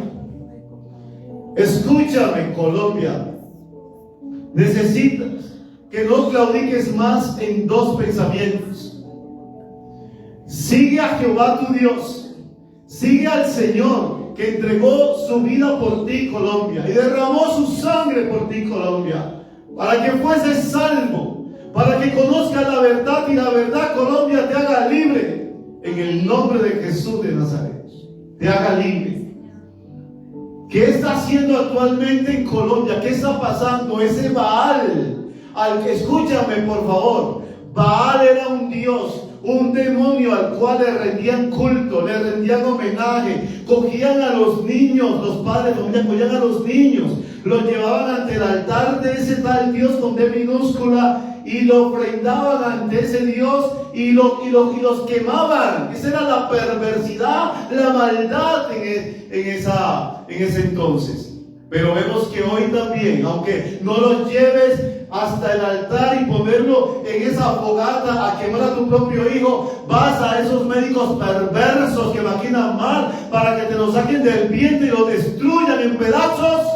escúchame, Colombia, necesitas que no claudiques más en dos pensamientos. Sigue a Jehová tu Dios, sigue al Señor que entregó su vida por ti, Colombia, y derramó su sangre por ti, Colombia, para que fueses salvo, para que conozcas la verdad y la verdad, Colombia, te haga libre en el nombre de Jesús de Nazaret. Te haga libre. ¿Qué está haciendo actualmente en Colombia? ¿Qué está pasando? Ese Baal, escúchame por favor, Baal era un dios, un demonio al cual le rendían culto, le rendían homenaje, cogían a los niños, los padres de familia cogían a los niños, los llevaban ante el altar de ese tal Dios con D minúscula y lo ofrendaban ante ese Dios y los quemaban. Esa era la perversidad, la maldad en ese entonces. Pero vemos que hoy también, aunque no los lleves hasta el altar y ponerlo en esa fogata a quemar a tu propio hijo, vas a esos médicos perversos que maquinan mal para que te lo saquen del vientre y lo destruyan en pedazos.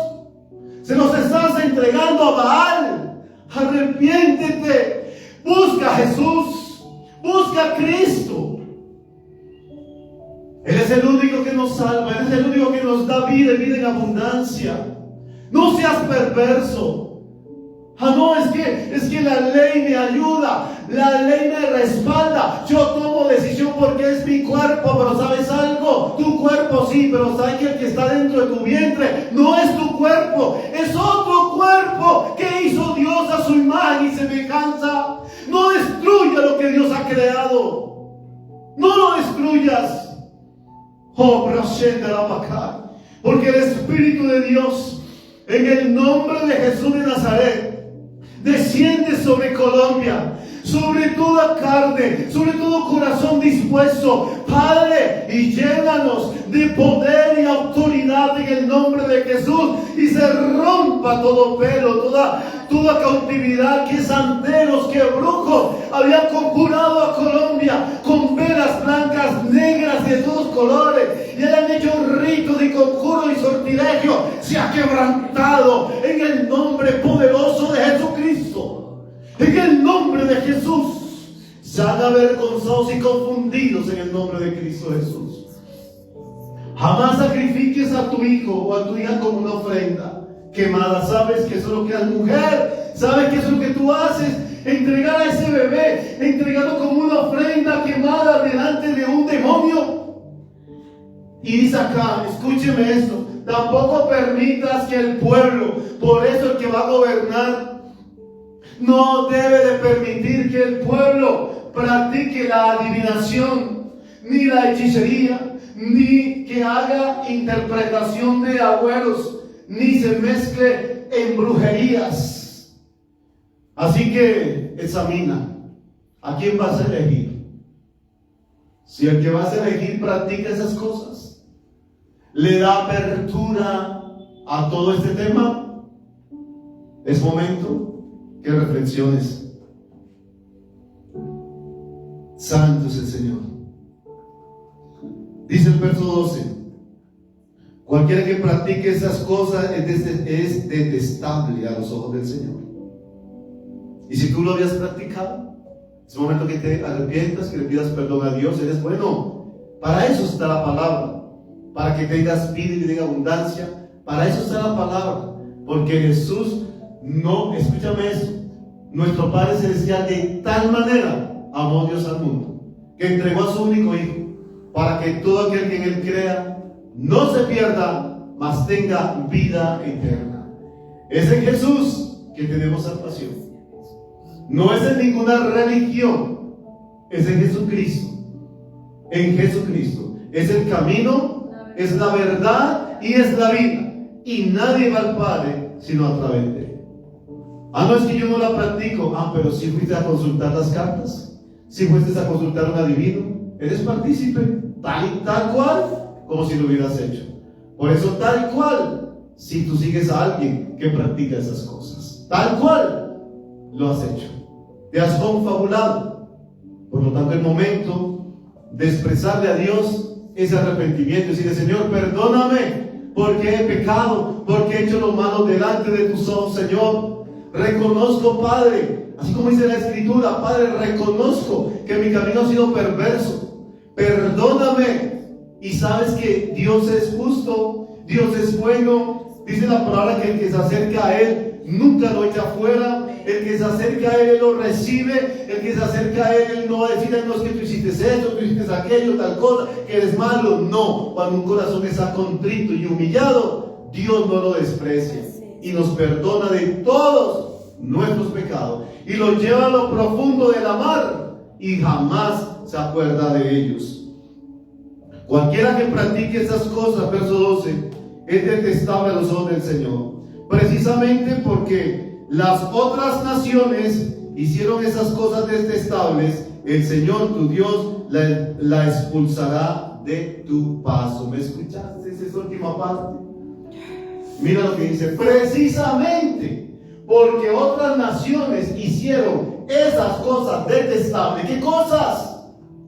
Se los estás entregando a Baal. Arrepiéntete, busca a Jesús, busca a Cristo. Él es el único que nos salva, Él es el único que nos da vida y vida en abundancia. No seas perverso. No, es que la ley me ayuda, la ley me respalda. Yo tomo decisión porque es mi cuerpo, pero ¿sabes algo? Tu cuerpo sí, pero ¿sabes que el que está dentro de tu vientre no es tu cuerpo? Es otro cuerpo que hizo Dios a su imagen y semejanza. No destruya lo que Dios ha creado. No lo destruyas. Porque el Espíritu de Dios, en el nombre de Jesús de Nazaret, desciende sobre Colombia, sobre toda carne, sobre todo corazón dispuesto, Padre, y llénanos de poder y autoridad en el nombre de Jesús, y se rompa todo velo, toda cautividad, que santeros, que brujos habían conjurado a Colombia con velas blancas, negras y de todos colores, y han hecho ritos y conjuros y sortilegio. Se ha quebrantado en el nombre poderoso de Jesucristo. En el nombre de Jesús, sean avergonzados y confundidos en el nombre de Cristo Jesús. Jamás sacrifiques a tu hijo o a tu hija como una ofrenda quemada. ¿Sabes que eso es lo que es mujer? ¿Sabes que eso es lo que tú haces? Entregar a ese bebé, entregarlo como una ofrenda quemada delante de un demonio. Y dice acá, escúcheme esto, tampoco permitas que el pueblo, por eso el que va a gobernar, no debe de permitir que el pueblo practique la adivinación, ni la hechicería, ni que haga interpretación de agüeros, ni se mezcle en brujerías. Así que examina a quién vas a elegir. Si el que vas a elegir practica esas cosas, le da apertura a todo este tema, es momento que reflexiones. Santo es el Señor. Dice el verso 12: cualquiera que practique esas cosas es detestable a los ojos del Señor. Y si tú lo habías practicado, es momento que te arrepientas, que le pidas perdón a Dios. Eres bueno. Para eso está la palabra, para que tengas vida y tenga abundancia. Para eso está la palabra, porque Jesús no, escúchame eso, nuestro Padre Celestial de tal manera amó Dios al mundo, que entregó a su único Hijo, para que todo aquel que en Él crea no se pierda, mas tenga vida eterna. Es en Jesús que tenemos salvación. No es en ninguna religión, es en Jesucristo. En Jesucristo. Es el camino, es la verdad y es la vida. Y nadie va al Padre sino a través de Él. No es que yo no la practico. Pero si fuiste a consultar las cartas, si fuiste a consultar un adivino, eres partícipe, tal cual como si lo hubieras hecho. Por eso tal cual, si tú sigues a alguien que practica esas cosas, tal cual lo has hecho, te has confabulado. Por lo tanto, el momento de expresarle a Dios ese arrepentimiento, decirle: Señor, perdóname porque he pecado, porque he hecho lo malo delante de tus ojos, Señor. Reconozco, Padre, así como dice la Escritura, Padre, reconozco que mi camino ha sido perverso. Perdóname. Y sabes que Dios es justo, Dios es bueno. Dice la palabra que el que se acerca a Él nunca lo echa afuera. El que se acerca a Él lo recibe. El que se acerca a Él no va a decir: no, es que tú hiciste esto, tú hiciste aquello, tal cosa, que eres malo. No, cuando un corazón está contrito y humillado, Dios no lo desprecia y nos perdona de todos nuestros pecados y los lleva a lo profundo de la mar y jamás se acuerda de ellos. Cualquiera que practique esas cosas, verso 12, es detestable a los ojos del Señor, precisamente porque las otras naciones hicieron esas cosas detestables. El Señor tu Dios la expulsará de tu paso. ¿Me escuchaste esa última parte? Mira lo que dice: precisamente porque otras naciones hicieron esas cosas detestables. ¿Qué cosas?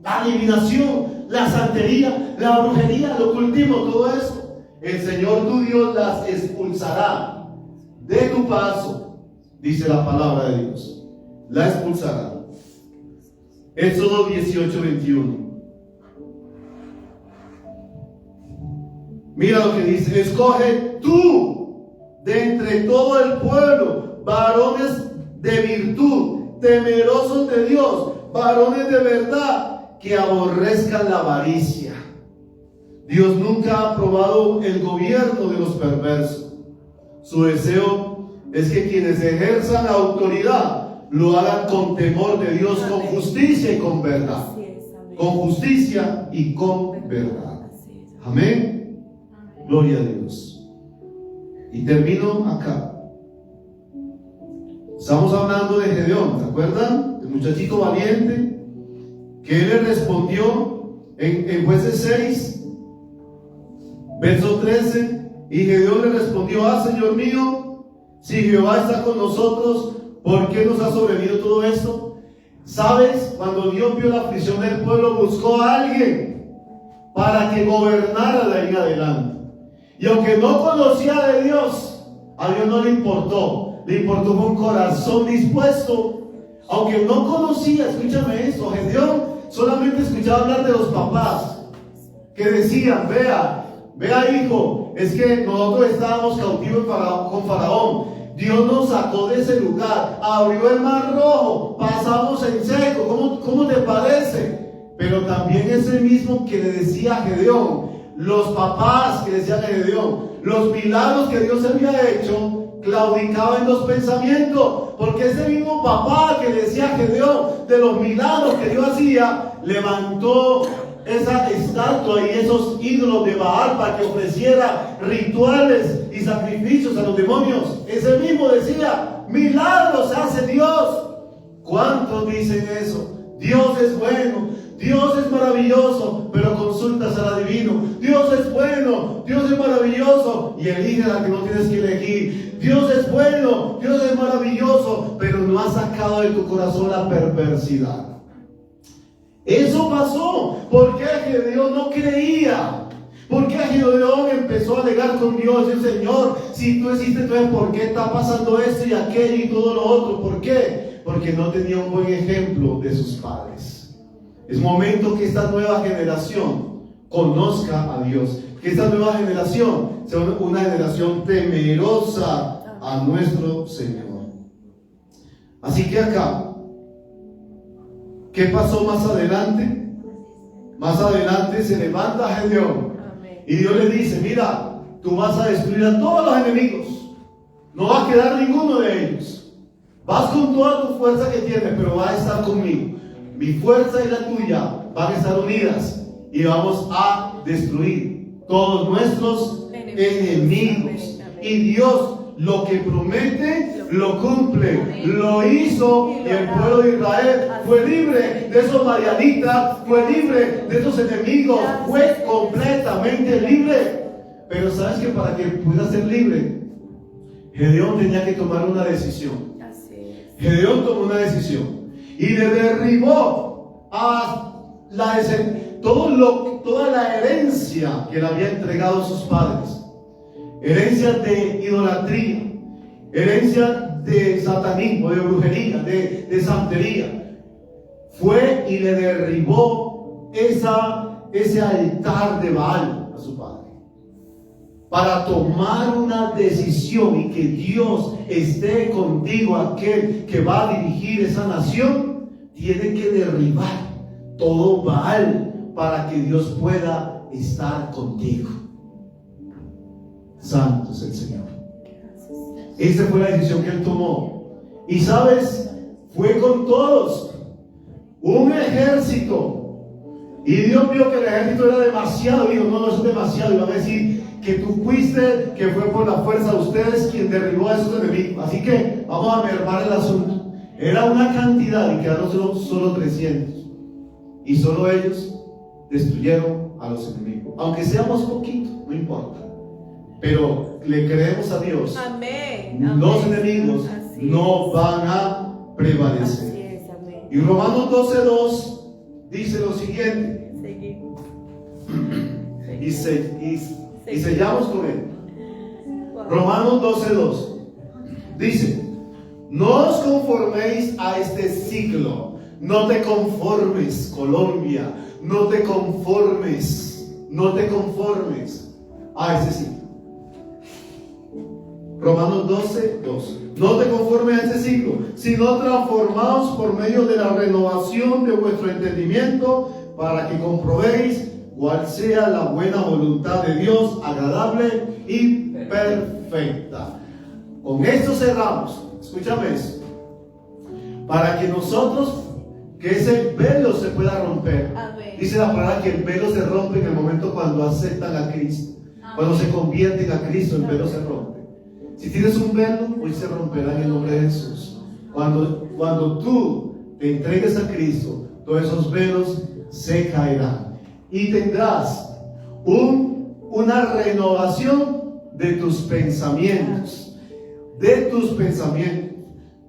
La adivinación, la santería, la brujería, el ocultismo, todo eso. El Señor tu Dios las expulsará de tu paso, dice la palabra de Dios. La expulsará. Éxodo 18:21. Mira lo que dice: escoge tú de entre todo el pueblo varones de virtud, temerosos de Dios, varones de verdad, que aborrezcan la avaricia. Dios nunca ha aprobado el gobierno de los perversos. Su deseo es que quienes ejerzan la autoridad lo hagan con temor de Dios, con justicia y con verdad. Con justicia y con verdad. Amén. Gloria a Dios. Y termino acá. Estamos hablando de Gedeón, ¿se acuerdan? El muchachito valiente, que él le respondió en Jueces 6, verso 13. Y Gedeón le respondió: Señor mío, si Jehová está con nosotros, ¿por qué nos ha sobrevenido todo esto? ¿Sabes? Cuando Dios vio la aflicción del pueblo, buscó a alguien para que gobernara de ahí en adelante. Y aunque no conocía de Dios, a Dios no le importó. Le importó un corazón dispuesto. Aunque no conocía, escúchame esto, Gedeón solamente escuchaba hablar de los papás que decían: vea hijo, es que nosotros estábamos cautivos con Faraón. Dios nos sacó de ese lugar, abrió el mar rojo, pasamos en seco. ¿Cómo te parece? Pero también ese mismo que le decía a Gedeón, los papás que decían a Gedeón, los milagros que Dios había hecho, claudicaba en los pensamientos, porque ese mismo papá que le decía a Gedeón de los milagros que Dios hacía, levantó esa estatua y esos ídolos de Baal para que ofreciera rituales y sacrificios a los demonios. Ese mismo decía: milagros hace Dios. ¿Cuántos dicen eso? Dios es bueno, Dios es maravilloso, pero consultas al adivino. Dios es bueno, Dios es maravilloso, y elige a la que no tienes que elegir. Dios es bueno, Dios es maravilloso, pero no ha sacado de tu corazón la perversidad. Eso pasó porque Gedeón no creía. Porque Gedeón empezó a alegar con Dios: y Señor, si tú existes, entonces ¿por qué está pasando esto y aquello y todo lo otro? ¿Por qué? Porque no tenía un buen ejemplo de sus padres. Es momento que esta nueva generación conozca a Dios, que esta nueva generación sea una generación temerosa a nuestro Señor. Así que acá, ¿qué pasó más adelante? Más adelante se levanta Gedeón y Dios le dice: mira, tú vas a destruir a todos los enemigos, no va a quedar ninguno de ellos. Vas con toda tu fuerza que tienes, pero vas a estar conmigo. Mi fuerza y la tuya van a estar unidas y vamos a destruir todos nuestros enemigos. Y Dios lo que promete lo cumple. Lo hizo, y el pueblo de Israel fue libre de esos madianitas, fue libre de esos enemigos, fue completamente libre. Pero sabes que para que pudiera ser libre, Gedeón tenía que tomar una decisión. Gedeón tomó una decisión y le derribó a toda la herencia que le había entregado a sus padres. Herencia de idolatría, herencia de satanismo, de brujería, de santería. Fue y le derribó ese altar de Baal a su padre, para tomar una decisión y que Dios esté contigo. Aquel que va a dirigir esa nación tiene que derribar todo Baal para que Dios pueda estar contigo. Santo es el Señor. Esa fue la decisión que él tomó. Y sabes, fue con todos, un ejército. Y Dios vio que el ejército era demasiado. Dijo: no, eso es demasiado. Y van a decir que tú fuiste, que fue por la fuerza de ustedes quien derribó a esos enemigos. Así que vamos a mermar el asunto. Era una cantidad y quedaron solo 300. Y solo ellos destruyeron a los enemigos. Aunque seamos poquitos, no importa. Pero le creemos a Dios. Amén. Los enemigos no van a prevalecer. Y Romanos 12:2 dice lo siguiente. Y sellamos con él. Romanos 12:2 dice: no os conforméis a este siglo. No te conformes, Colombia. No te conformes a ese siglo. Romanos 12:2. No te conformes a este siglo, sino transformaos por medio de la renovación de vuestro entendimiento, para que comprobéis cuál sea la buena voluntad de Dios, agradable y perfecta. Con esto cerramos. Escúchame eso. Para que nosotros, que ese velo se pueda romper. Amén. Dice la palabra que el velo se rompe en el momento cuando aceptan a Cristo. Cuando se convierten a Cristo, el velo se rompe. Si tienes un velo, hoy se romperá en el nombre de Jesús. Cuando tú te entregues a Cristo, todos esos velos se caerán. Y tendrás una renovación de tus pensamientos.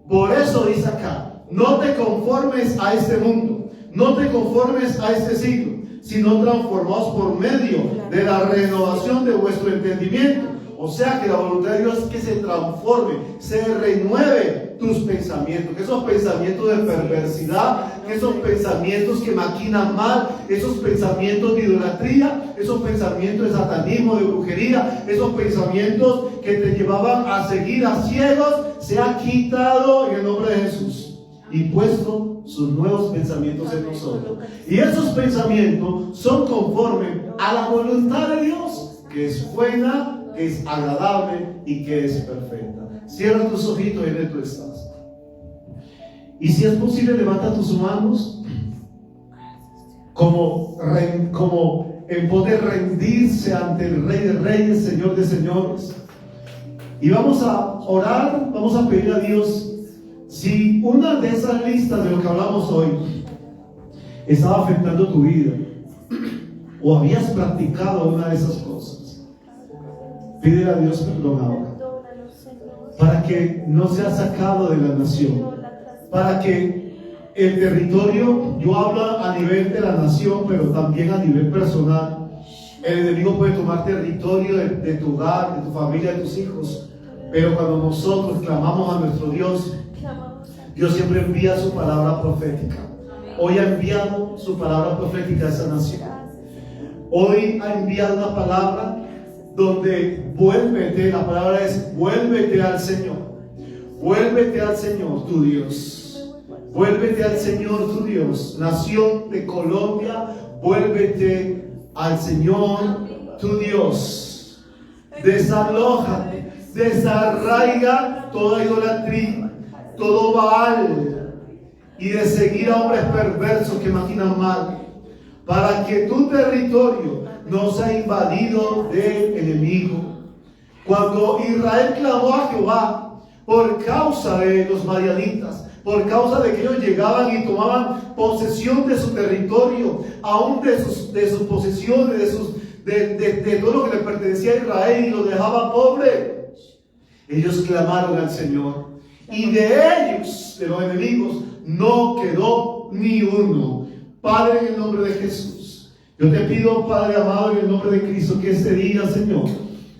Por eso dice acá: no te conformes a este mundo, no te conformes a este siglo, sino transformaos por medio de la renovación de vuestro entendimiento. O sea que la voluntad de Dios es que se transforme, se renueve tus pensamientos, que esos pensamientos de perversidad, que esos pensamientos que maquinan mal, esos pensamientos de idolatría, esos pensamientos de satanismo, de brujería, esos pensamientos que te llevaban a seguir a ciegos, se ha quitado en el nombre de Jesús y puesto sus nuevos pensamientos en nosotros. Y esos pensamientos son conformes a la voluntad de Dios, que es buena, que es agradable y que es perfecta. Cierra tus ojitos y donde tú estás. Y si es posible, levanta tus manos como en poder rendirse ante el Rey de Reyes, Señor de Señores. Y vamos a orar, vamos a pedir a Dios, si una de esas listas de lo que hablamos hoy estaba afectando tu vida, o habías practicado una de esas cosas, pídele a Dios perdón ahora, para que no sea sacado de la nación, para que el territorio, yo hablo a nivel de la nación, pero también a nivel personal. El enemigo puede tomar territorio de tu hogar, de tu familia, de tus hijos, pero cuando nosotros clamamos a nuestro Dios, Dios siempre envía su palabra profética. Hoy ha enviado su palabra profética a esa nación. Hoy ha enviado una palabra donde vuélvete, la palabra es vuélvete al Señor. Vuélvete al Señor tu Dios. Vuélvete al Señor tu Dios. Nación de Colombia, vuélvete al Señor tu Dios. Desalójate, desarraiga toda idolatría, todo Baal, y de seguir a hombres perversos que maquinan mal, para que tu territorio no sea invadido del enemigo. Cuando Israel clamó a Jehová por causa de los madianitas, por causa de que ellos llegaban y tomaban posesión de su territorio, aún de sus posesiones, de todo lo que le pertenecía a Israel, y lo dejaba pobre, ellos clamaron al Señor, y de ellos, de los enemigos, no quedó ni uno. Padre, en el nombre de Jesús, yo te pido, Padre amado, en el nombre de Cristo, que este día, Señor,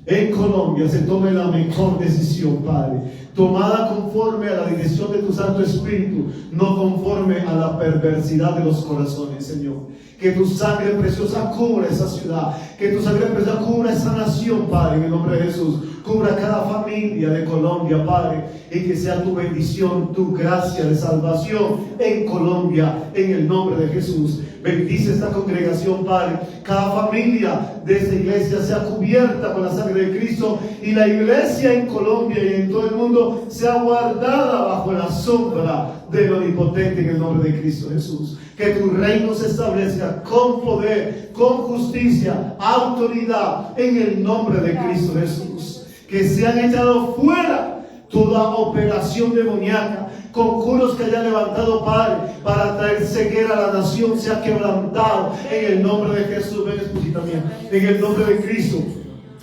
en Colombia se tome la mejor decisión, Padre, tomada conforme a la dirección de tu Santo Espíritu, no conforme a la perversidad de los corazones, Señor. Que tu sangre preciosa cubra esa ciudad, que tu sangre preciosa cubra esa nación, Padre, en el nombre de Jesús. Cubra cada familia de Colombia, Padre, y que sea tu bendición, tu gracia de salvación en Colombia, en el nombre de Jesús. Bendice esta congregación, Padre. Cada familia de esta iglesia sea cubierta con la sangre de Cristo, y la iglesia en Colombia y en todo el mundo sea guardada bajo la sombra del Omnipotente, en el nombre de Cristo Jesús. Que tu reino se establezca con poder, con justicia, autoridad, en el nombre de Cristo Jesús. Que sean echados fuera toda operación demoníaca, conjuros que haya levantado, Padre, para traer ceguera a la nación, sea quebrantado en el nombre de Jesús. Ven, esposita mía, en el nombre de Cristo,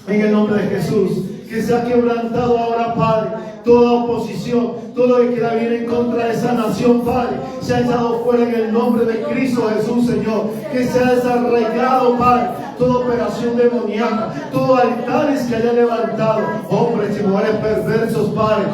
en el nombre de Jesús. Que sea quebrantado ahora, Padre, toda oposición, todo lo que viene en contra de esa nación, Padre, se ha echado fuera en el nombre de Cristo Jesús, Señor. Que sea desarraigado, Padre, toda operación demoníaca, todos altares que haya levantado hombres y mujeres perversos, Padre,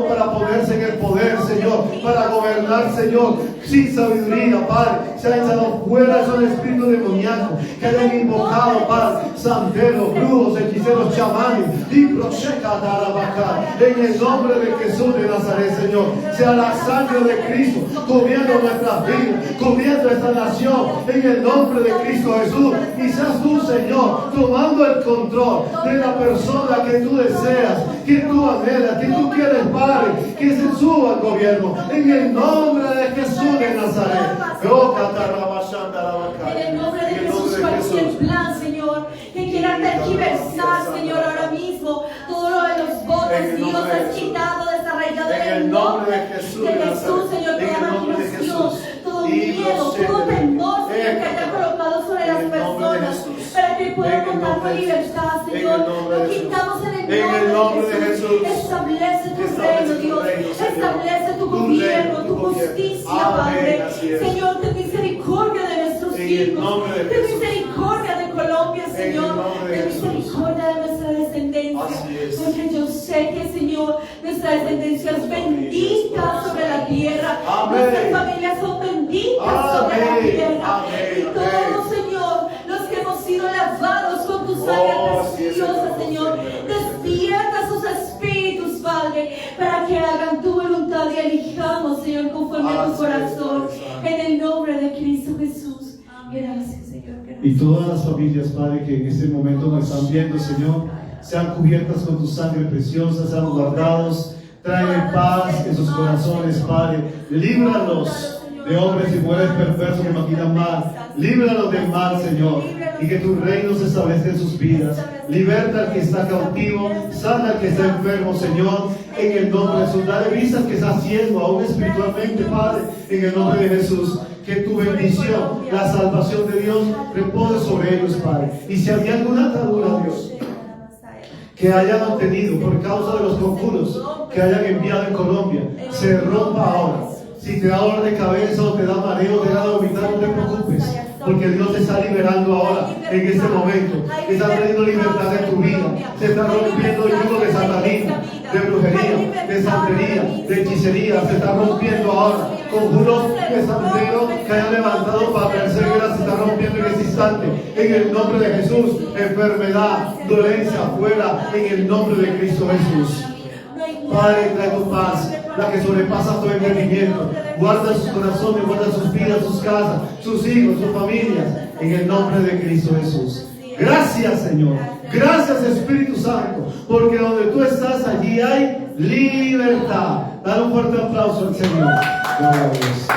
para ponerse en el poder, Señor, para gobernar, Señor, sin sabiduría, Padre. Se ha echado fuera esos espíritus demoníacos que hayan invocado, Padre, santeros, brujos, hechiceros, chamanes, y procheca darabacá, en el nombre de Jesús de Nazaret, Señor. Sea la sangre de Cristo cubriendo nuestras vidas, cubriendo esta nación, en el nombre de Cristo Jesús. Y seas tú, Señor, tomando el control de la persona que tú deseas, que tú anhelas, que tú quieres, Padre, que se suba al gobierno, en el nombre de Jesús de Nazaret. En el nombre de Jesús, cualquier plan, Señor, que quiera tergiversar, Señor, ahora mismo, todo lo de los votos, Dios, has quitado, desarraigado en el nombre de Jesús, Señor, toda maquinación, todo miedo, todo temor, Señor, que haya colocado sobre las personas, para que puedan contar con libertad, Señor. Lo quitamos en el nombre de Jesús. Establece tu reino, Dios. Establece tu gobierno, tu justicia, Padre. Señor, ten misericordia de nuestros hijos. Ten misericordia de Colombia, Señor. Ten misericordia de nuestra descendencia. Porque yo sé que, Señor, nuestra descendencia es bendita sobre la tierra. Nuestras familias son benditas sobre la tierra. Y todos, Señor, los que hemos sido lavados con tu sangre preciosa, Señor, despierta sus espíritus, Padre, para que hagan tu voluntad y elijamos, Señor, conforme a tu corazón, en el nombre de Cristo Jesús. Gracias, Señor. Gracias. Y todas las familias, Padre, que en este momento nos están viendo, Señor, sean cubiertas con tu sangre preciosa, sean guardados, traen paz en sus corazones, Padre. Líbralos de hombres y mujeres perversos que maquinan mal. Líbralos del mal, Señor, y que tu reino se establezca en sus vidas. Liberta al que está cautivo, sana al que está enfermo, Señor, en el nombre de Jesús. Dale vista al que está ciego, aún espiritualmente, Padre, en el nombre de Jesús. Que tu bendición, la salvación de Dios, repose sobre ellos, Padre. Y si había alguna atadura, Dios, que hayan obtenido por causa de los conjuros que hayan enviado en Colombia, se rompa ahora. Si te da dolor de cabeza o te da mareo, te da de vomitar, no te preocupes, porque Dios te está liberando ahora, en este momento. Está trayendo libertad en tu vida. Se está rompiendo el yugo de satanismo, de brujería, de santería, de hechicería. Se está rompiendo ahora. Conjuros de santero que hayan levantado para perseguir, se está rompiendo en este instante. En el nombre de Jesús, enfermedad, dolencia, fuera, en el nombre de Cristo Jesús. Padre, trae tu paz, la que sobrepasa todo entendimiento. Guarda sus corazones, guarda sus vidas, sus casas, sus hijos, sus familias, en el nombre de Cristo Jesús. Gracias, Señor. Gracias, Espíritu Santo, porque donde tú estás, allí hay libertad. Dale un fuerte aplauso al Señor. Gloria a Dios.